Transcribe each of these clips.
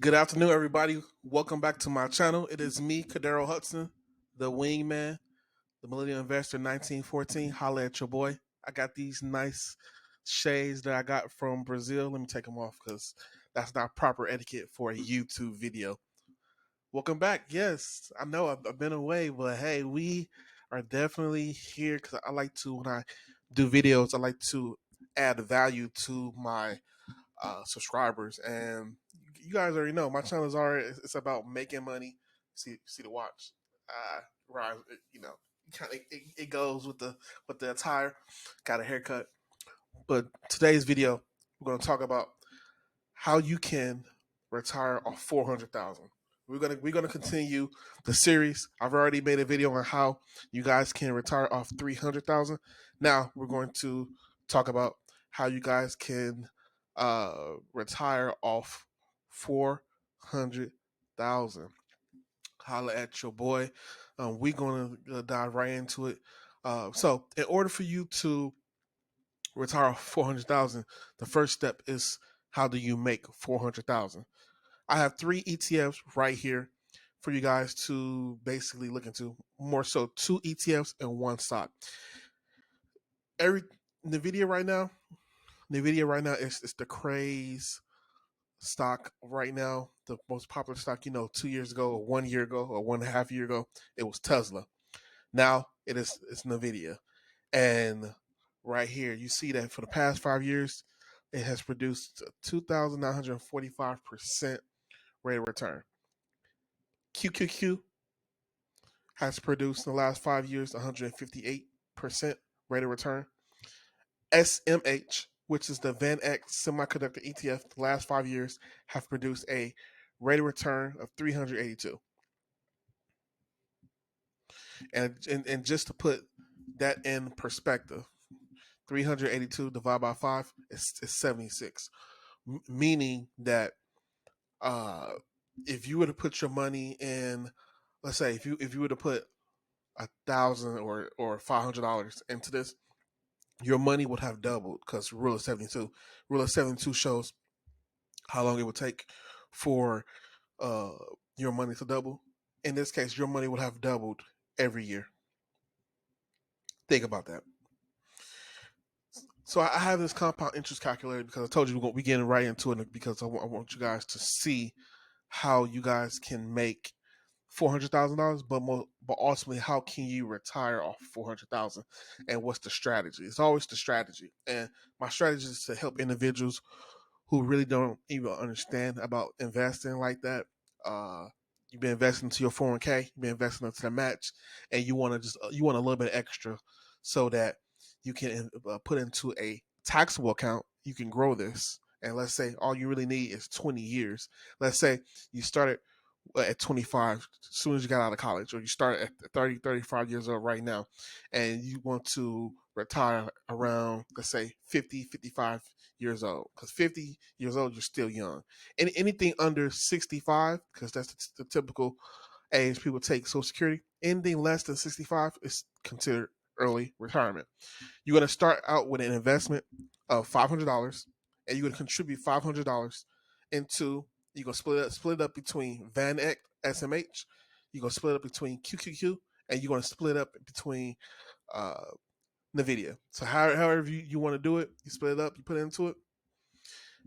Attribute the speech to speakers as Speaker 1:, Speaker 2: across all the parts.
Speaker 1: Good afternoon, everybody. Welcome back to my channel. It is me, Kadero Hudson, the wingman, the Millennial Investor 1914. Holla at your boy. I got these nice shades that I got from Brazil. Let me take them off because that's not proper etiquette for a YouTube video. Welcome back. Yes, I know I've been away, but hey, we are definitely here because I like to, when I do videos, I like to add value to my subscribers, and you guys already know my channel is already it's about making money. See the watch, right? You know, it goes with the attire. Got a haircut, but today's video we're going to talk about how you can retire off 400,000. We're gonna continue the series. I've already made a video on how you guys can retire off 300,000. Now we're going to talk about how you guys can retire off 400,000. Holla at your boy. We're gonna dive right into it. So, in order for you to retire 400,000, the first step is how do you make 400,000? I have three ETFs right here for you guys to basically look into. More so, two ETFs and one stock. Every Nvidia right now, is the craze stock right now. The most popular stock, 2 years ago, or 1 year ago, or 1.5 year ago, it was Tesla. Now it's Nvidia, and right here you see that for the past 5 years, it has produced 2,945% rate of return. QQQ has produced in the last 5 years 158% rate of return. SMH, which is the Van X Semiconductor ETF, the last 5 years have produced a rate of return of 382. And just to put that in perspective, 382 divided by 5 is 76, meaning that if you were to put your money in, let's say if you were to put 1,000 or $500 into this, your money would have doubled because rule of 72. Rule of 72 shows how long it would take for uh, your money to double. In this case, your money would have doubled every year. Think about that. So I have this compound interest calculator because I told you we're getting right into it because I want you guys to see how you guys can make $400,000, but ultimately, how can you retire off 400,000, and what's the strategy? It's always the strategy, and my strategy is to help individuals who really don't even understand about investing like that. You've been investing into your 401k, you've been investing into the match, and you want a little bit extra so that you can put into a taxable account. You can grow this, and let's say all you really need is 20 years. Let's say you started at 25 as soon as you got out of college, or you start at 30, 35 years old right now, and you want to retire around, let's say, 50, 55 years old, because 50 years old, you're still young. And anything under 65, because that's the typical age people take Social Security, anything less than 65 is considered early retirement. You're going to start out with an investment of $500, and you're going to contribute $500 into. You're going to split it up between Van Eck SMH. You're going to split it up between QQQ, and you're going to split it up between uh, Nvidia. So however you want to do it, you split it up, you put it into it,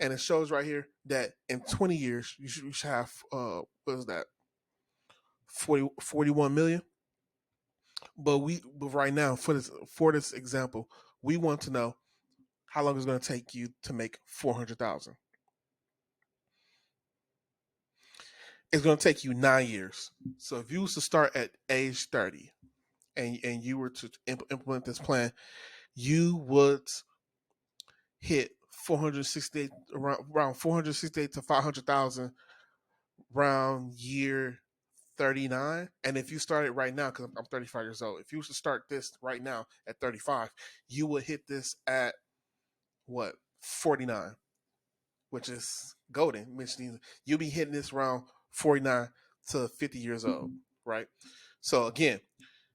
Speaker 1: and it shows right here that in 20 years you should have what is that, 41 million. But right now, for this example, we want to know how long it's going to take you to make 400,000. It's going to take you 9 years. So if you was to start at age 30 and you were to implement this plan, you would hit 468 around 468 to 500,000 around year 39. And if you started right now, because I'm 35 years old, if you was to start this right now at 35, you would hit this at what, 49, which is golden, which means you'll be hitting this around 49 to 50 years old, right? So again,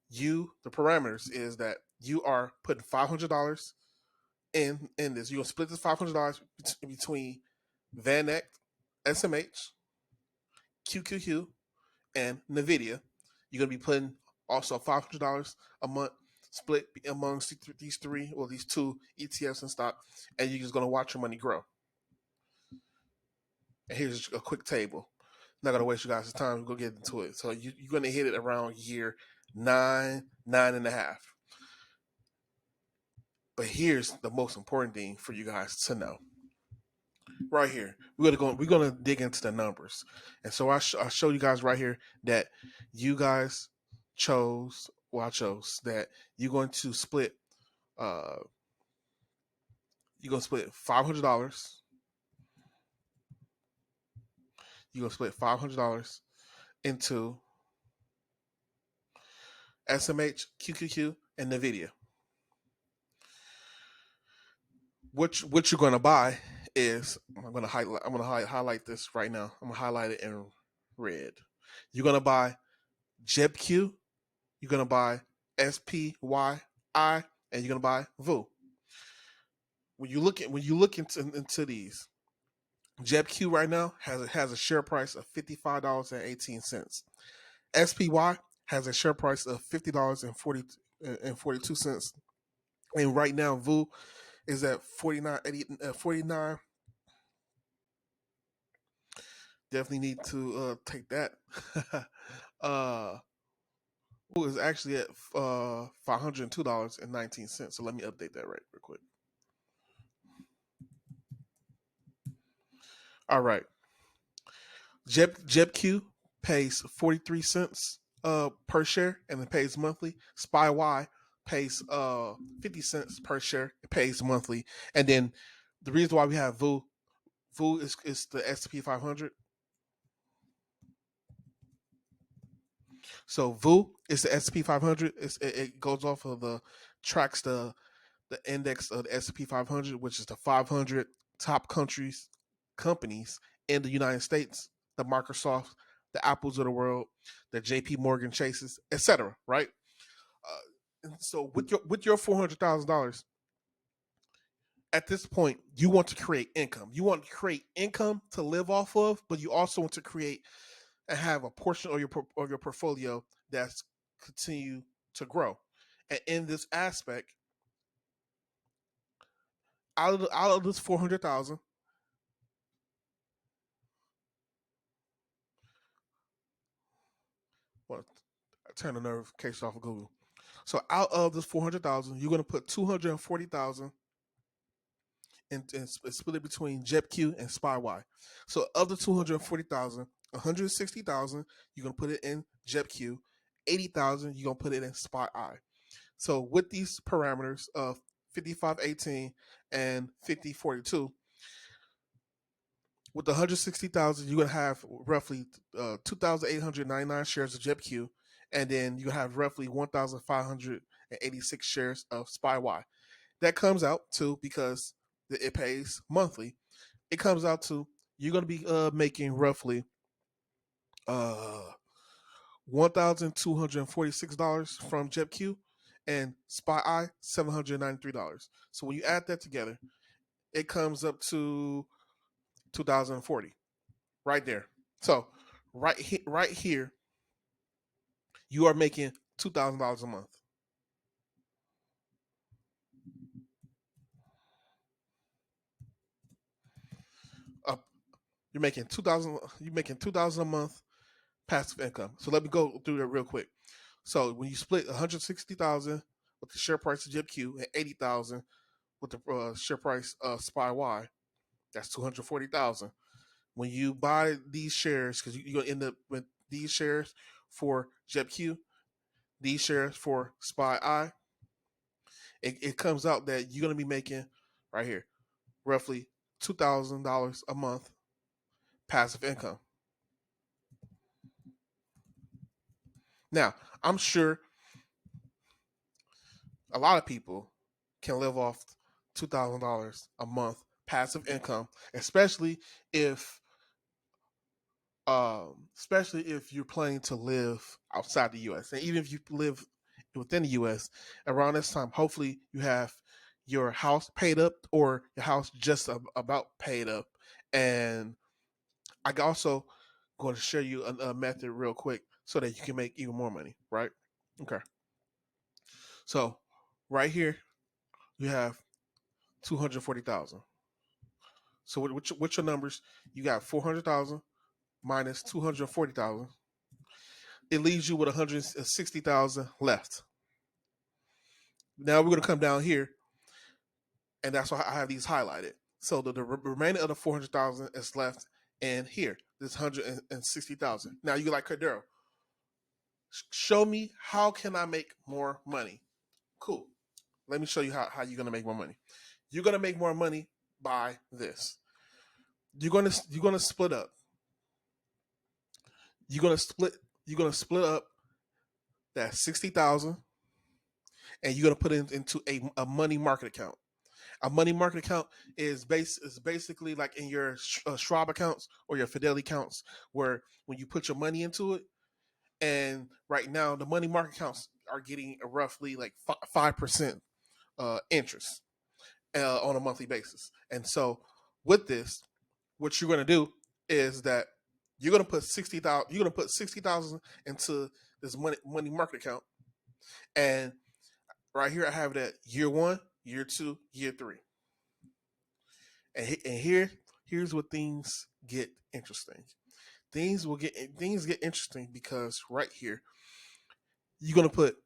Speaker 1: the parameters is that you are putting $500 in this. You're gonna split this $500 between Van Eck, SMH, QQQ, and NVIDIA. You're going to be putting also $500 a month split amongst these three or these two ETFs in stock, and you're just going to watch your money grow. And here's a quick table. Not going to waste you guys' time. We'll get into it. So you're going to hit it around year 9.5. But here's the most important thing for you guys to know. Right here, we're gonna dig into the numbers, and so I show you guys right here that you guys chose. Well, I chose that you're going to split. You're gonna split $500. You're gonna split $500 into SMH, QQQ, and NVIDIA. What you're gonna buy is I'm gonna highlight this right now. I'm gonna highlight it in red. You're gonna buy JebQ. You're gonna buy SPYI, and you're gonna buy VU. When you look into these, JebQ right now has a share price of $55.18. SPY has a share price of $50.42, and right now VU is at 49. Definitely need to take that. VU is actually at $502.19. So let me update that right real quick. All right. JebQ pays 43 cents per share and it pays monthly. SPY pays 50 cents per share. It pays monthly. And then the reason why we have VU is the S&P 500. So VU is the S&P 500. It goes off of tracks the index of the S&P 500, which is the 500 top companies in the United States, the Microsoft, the Apples of the world, the JP Morgan Chases, etc. Right? So with your $400,000, at this point, you want to create income. You want to create income to live off of, but you also want to create and have a portion of your portfolio that's continue to grow. And in this aspect, out of this 400,000, well, I turn the notification off of Google. So out of this 400,000, you're going to put 240,000 and split it between JebQ and SPY. So of the 240,000, 160,000 you're going to put it in JebQ, 80,000 you're going to put it in SPY. So with these parameters of 5518 and 5042, with the 160,000, you're gonna have roughly 2,899 shares of JebQ, and then you have roughly 1,586 shares of SPY. That comes out to, because it pays monthly, it comes out to you're gonna be making roughly $1,246 from JebQ and SPY $793. So when you add that together, it comes up to 2,040 right there. So right here, you are making $2,000 a month. You're making 2,000. You're making 2,000 a month passive income. So let me go through that real quick. So when you split 160,000 with the share price of JebQ and 80,000 with the share price of SPY, that's 240,000. When you buy these shares, because you're gonna end up with these shares for JebQ, these shares for SPY, it comes out that you're gonna be making right here roughly $2,000 a month passive income. Now, I'm sure a lot of people can live off $2,000 a month passive income, especially if you're planning to live outside the U.S. And even if you live within the U.S., around this time, hopefully you have your house paid up or your house just about paid up. And I also going to show you a method real quick so that you can make even more money, right? Okay. So right here you have 240,000. So what's your numbers? You got 400,000 minus 240,000. It leaves you with 160,000 left. Now we're going to come down here, and that's why I have these highlighted. So the remainder of the 400,000 is left in here. This 160,000. Now you're like, Cordero, show me how can I make more money? Cool. Let me show you how you're gonna make more money. You're gonna make more money by this. You're gonna split up. You're gonna split up that 60,000, and you're gonna put it into a money market account. A money market account is basically like in your Schwab accounts or your Fidelity accounts, where when you put your money into it, and right now the money market accounts are getting roughly like 5% interest on a monthly basis. And so with this, what you're going to do is that you're going to put 60,000. You're going to put 60,000 into this money market account, and right here I have it at year 1, year 2, year 3. And here's where things get interesting. Things get interesting because right here you're gonna put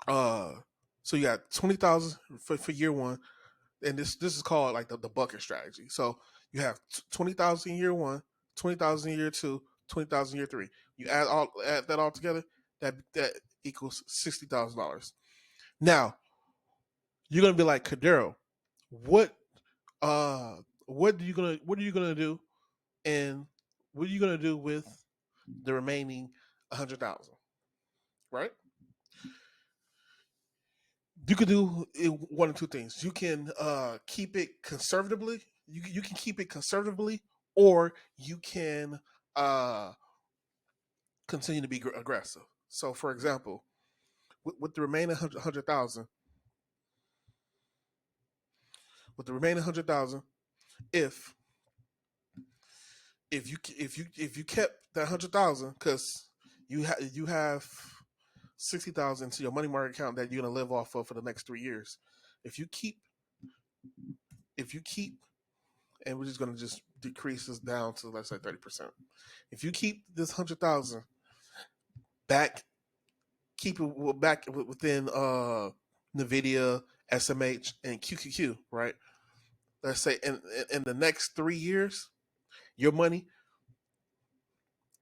Speaker 1: so you got 20,000 for year 1, and this is called like the bucket strategy. So you have 20,000 year 1, 20,000 year 2, 20,000 year 3. You add that all together, that equals $60,000. Now you're gonna be like, Cadero, what what are you gonna do, and what are you gonna do with the remaining 100,000? Right? You could do one or two things. You can keep it conservatively. You can keep it conservatively, or you can uh, continue to be aggressive. So, for example, with the remaining 100,000, if if you kept that 100,000, because you have 60,000 to your money market account that you're gonna live off of for the next 3 years. If you keep and we're just going to just decrease this down to, let's say, 30%. If you keep this 100,000 back, keep it back within NVIDIA, SMH, and QQQ, right? Let's say in the next 3 years, your money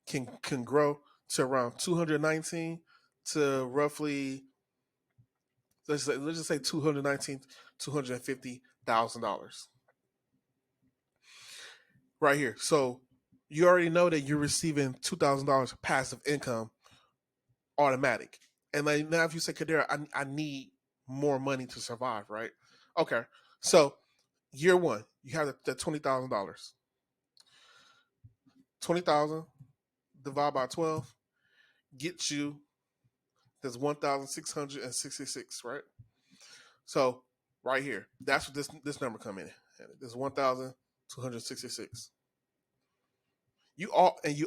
Speaker 1: can grow to around 219 to roughly, let's just say 219, $250,000 right here. So you already know that you're receiving $2,000 passive income automatic. And like now, if you say, Kadira, I need more money to survive, right? Okay. So year 1, you have the $20,000. 20,000 divided by 12 gets you this 1,666, right? So right here, that's what this number come in. This 1,266. You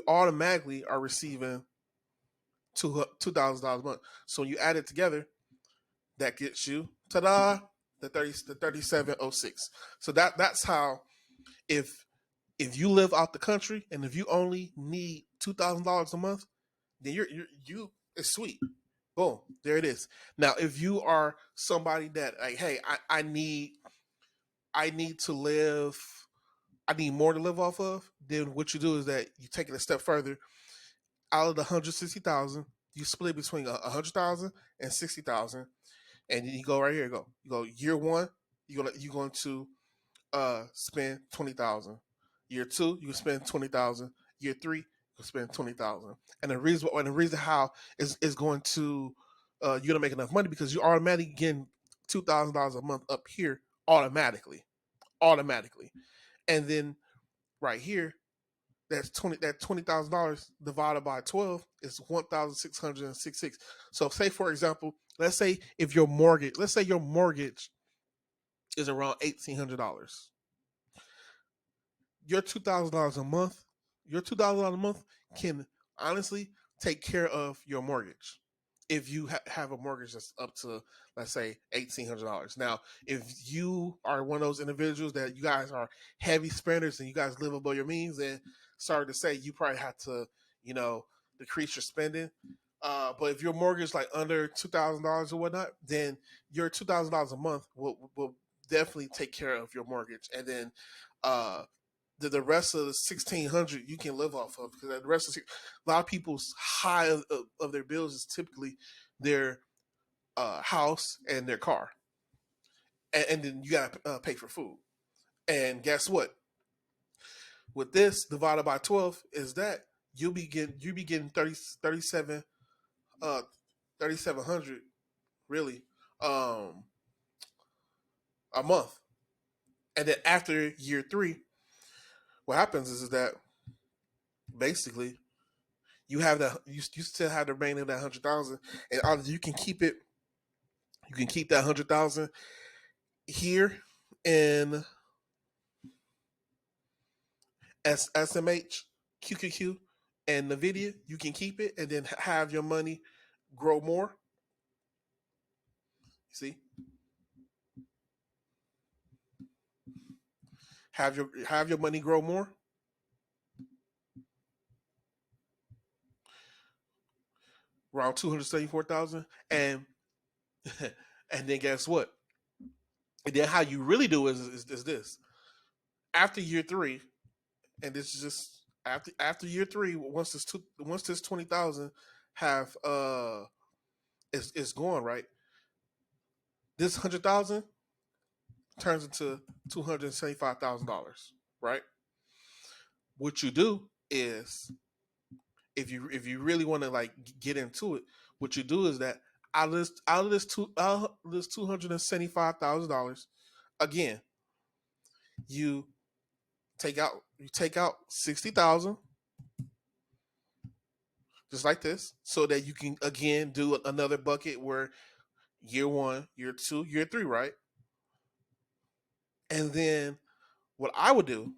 Speaker 1: automatically are receiving $2,000 a month. So when you add it together, that gets you, ta-da, the 3706. So that's how, if you live out the country and if you only need $2,000 a month, then you it's sweet. Boom, there it is. Now, if you are somebody that, like, hey, I need to live, I need more to live off of, then what you do is that you take it a step further. Out of the 160,000, you split between 100,000 and 60,000, and then you go right here. You go year 1, you're going to spend 20,000. Year 2, you can spend 20,000. Year 3, you can spend 20,000. And the reason how is going to you're gonna make enough money because you automatically getting $2,000 a month up here automatically, and then right here, that's $20,000 divided by 12 is 1,666. So say, for example, let's say your mortgage is around $1,800. Your $2,000 a month your $2,000 a month can honestly take care of your mortgage. If you have a mortgage that's up to, let's say, $1,800. Now, if you are one of those individuals that you guys are heavy spenders and you guys live above your means, then sorry to say, you probably have to, you know, decrease your spending. But if your mortgage is like under $2,000 or whatnot, then your $2,000 a month will definitely take care of your mortgage, and then the rest of the 1,600 you can live off of, because the rest of a lot of people's high of their bills is typically their house and their car, and then you gotta pay for food. And guess what? With this divided by 12 is that you be getting 37 3,700 really a month. And then after year three, what happens is that basically you have that you still have the remaining of that 100,000, and either you can keep it, you can keep that 100,000 here in SMH, QQQ, and NVIDIA. You can keep it and then have your money grow more. See, have your money grow more. Around 274,000, and and then guess what? And then how you really do is this: after year three, and this is just after year three. Once this 20,000 have is going right, this 100,000 turns into $275,000. Right. What you do is, if you really want to like get into it, what you do is that out of this $275,000, again, you take out 60,000, just like this, so that you can again do another bucket where year one, year two, year three, right? And then what I would do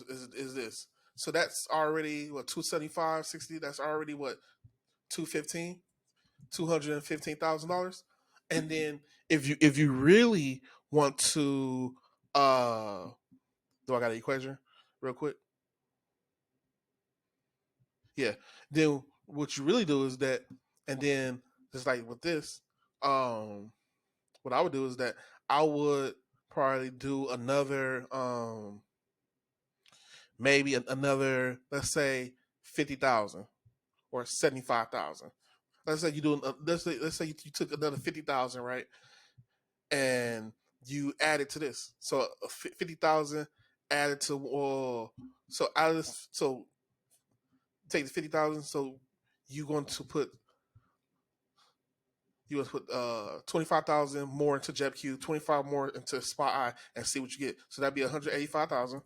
Speaker 1: is this. So that's already what, 275, 60. That's already what, 215, $215,000. And then if you really want to, do I got an equation real quick? Yeah. Then what you really do is that, and then just like with this, what I would do is that I would probably do another, maybe another, let's say 50,000 or 75,000. Let's say you do, let's say you took another 50,000, right, and you add it to this. So 50,000 added to, so out of this, so take the 50,000. So you going to put you would put 25,000 more into JetQ, 25 more into Spot Eye, and see what you get. So that'd be 185,000,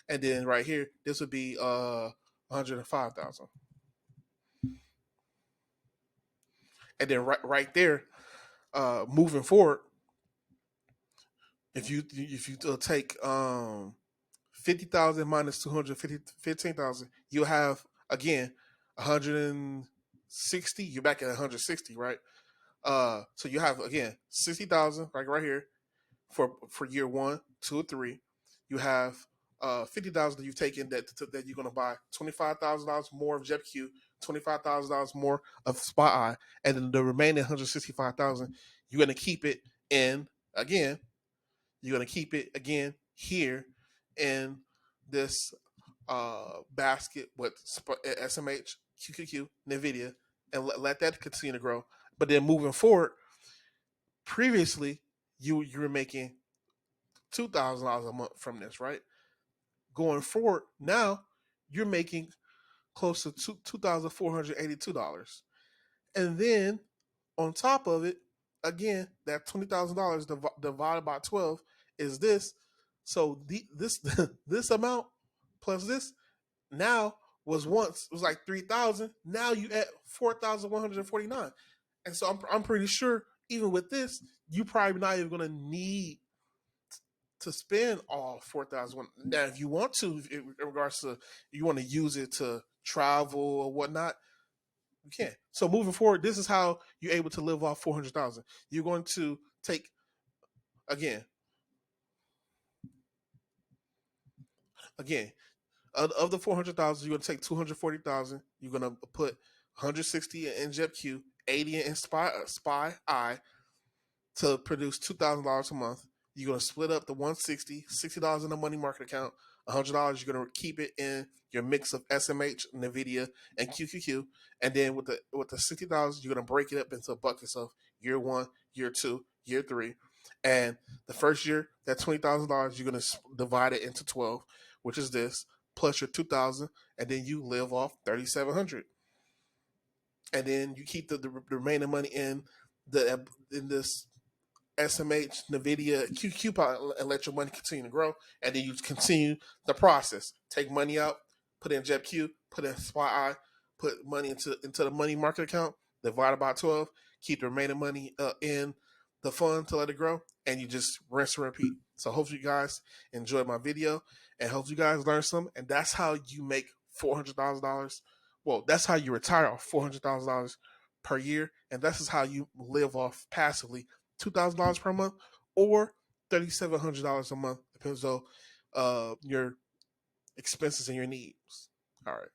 Speaker 1: and then right here, this would be 105,000, and then right there, moving forward, if you take 50,000 minus 215,000, you'll have again 160. You're back at 160, right? So you have again 60,000 right here for year one, two, or three. You have 50,000 that you've taken that you're gonna buy $25,000 more of JetQ, $25,000 more of Spot Eye, and then the remaining 165,000 you're gonna keep it in again. You're gonna keep it again here in this basket with SMH, QQQ, NVIDIA, and let that continue to grow. But then moving forward, previously you were making $2,000 a month from this, right? Going forward, now you're making close to $2,482, and then on top of it, again, that $20,000 divided by 12 is this. So this this amount plus this now was like 3,000. Now you at 4,149, and so I'm pretty sure even with this, you probably not even gonna need to spend all 4,000. Now, if you want to, in regards to you want to use it to travel or whatnot, you can. So moving forward, this is how you're able to live off 400,000. You're going to take again, again of the 400,000. You're going to take 240,000. You're going to put 160 in JetQ, 80 in Spy I, to produce $2,000 a month. You're gonna split up the 160, $60 in the money market account, $100 you're gonna keep it in your mix of SMH, Nvidia, and QQQ, and then with the 60,000 you're gonna break it up into buckets of year one, year two, year three, and the first year that $20,000 you're gonna divide it into 12, which is this plus your 2,000, and then you live off 3,700, and then you keep the remaining money in this SMH, Nvidia, QQ and let your money continue to grow. And then you continue the process. Take money out, put in JetQ, put in SPY, put money into the money market account, divide by 12, keep the remaining money in the fund to let it grow, and you just rinse and repeat. So hopefully you guys enjoyed my video, and hopefully you guys learned something. And that's how you make $400,000. Well, that's how you retire off $400,000 per year, and this is how you live off passively $2,000 per month or $3,700 a month, depends on your expenses and your needs. All right.